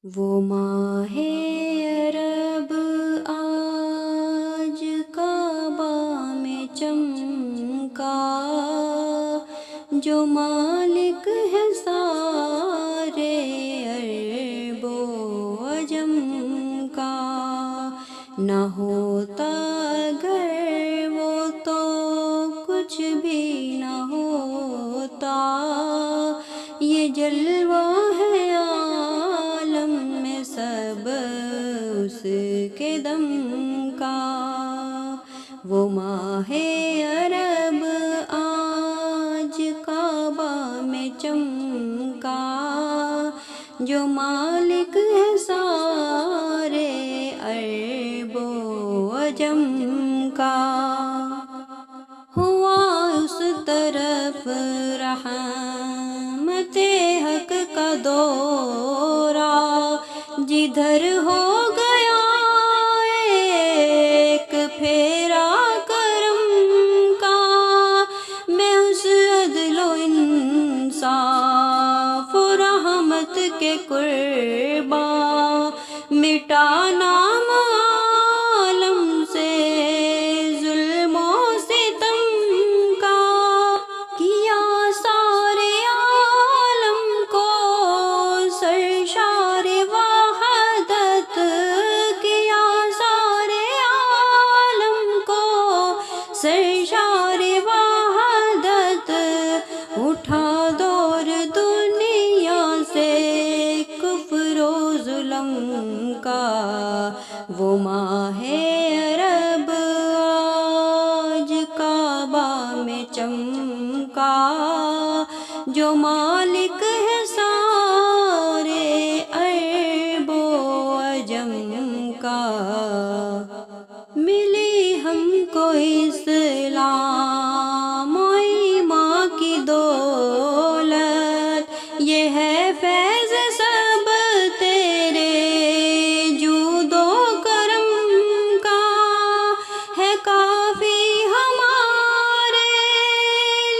وہ ماہ عرب آج کعبہ میں چمکا، جو مالک ہے سارے عرب و عجم کا۔ نہ ہوتا اگر وہ تو کچھ بھی نہ ہوتا، یہ جلوہ ہے عالم میں سب اس کے دم کا۔ وہ ماہ عرب آج کعبہ میں چمکا، جو مالک ہے سارے عرب و عجم کا۔ ہوا اس طرف رحمت حق کا دورہ، جدھر ہو گیا ایک پھیرا کرم کا۔ میں اس عدل و انصاف و رحمت کے قرباں، مٹا نام عالم سے ظلم و ستم کا۔ کیا سارے عالم کو سرشار وحدت، کیا سارے عالم کو سرشار وحدت، اٹھا دور دنیا سے کفر و ظلم کا۔ وہ ماہ عرب آج کعبہ میں چمکا، جو مالک ہے سارے عرب و عجم کا۔ ملی ہم کو اسلام و ایمان کی دولت، یہ ہے فیض سب تیرے جود و کرم کا۔ ہے کافی ہمارے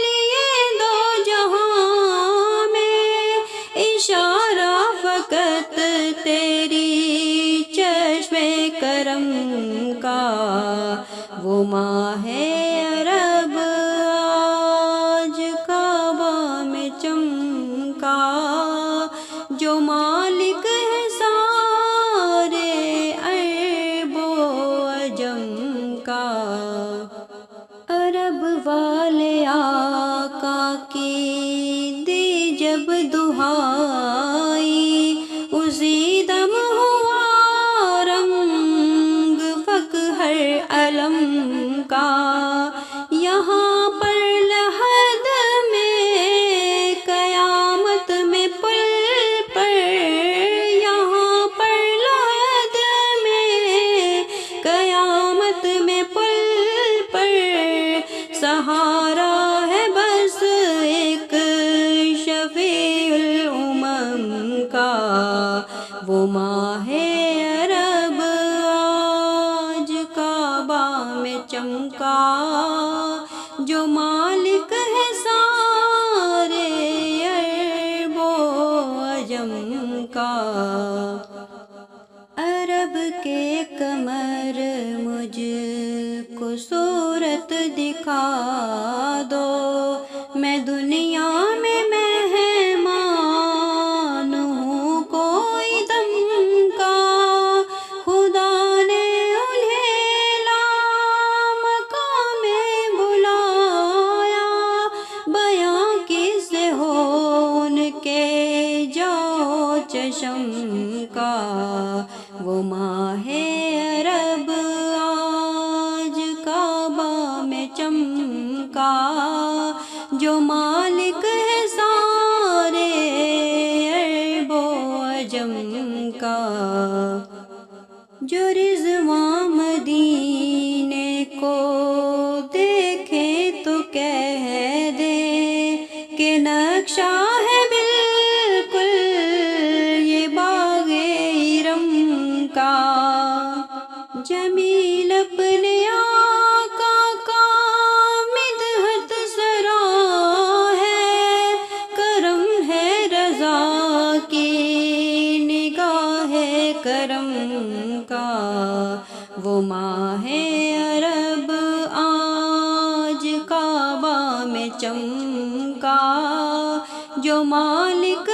لیے دو جہاں میں اشارہ فقط تیری چشم کرم کا۔ وہ ماہ عرب آج کعبہ میں چمکا، جو مالک ہے سارے عرب و عجم کا۔ عرب والے آقا کی دی جب دہائی، اسی دم ہوا رنگ فخر علم کا۔ یہاں پر لحد میں قیامت میں پل پر، یہاں پر لحد میں قیامت میں پل پر، سہارا ہے بس ایک شفیع الامم کا۔ وہ ماہ عرب آج کعبہ میں چمکا، جو مالک ہے سارے عرب و عجم کا۔ عرب کے قمر مجھ کو صورت دکھا دو، میں دنیا میں مہمان ہوں کوئی دم کا۔ خدا نے انہیں لامقام میں بلایا، بیاں کس سے ہو ان کے جو چشم کا۔ وہ ماہ عرب آج کعبہ میں چمکا، جو مالک ہے سارے عرب و عجم کا۔ جو رضواں مدینے کو دیکھے تو کہہ دے کہ نقشہ ہے بالکل یہ باغ ارم کا۔ جمیل اپنے آقا کا مدحت سرا ہے، کرم ہے رضا کی نگاہ کرم کا، وہ ماہ عرب آج کعبہ میں چمکا، جو مالک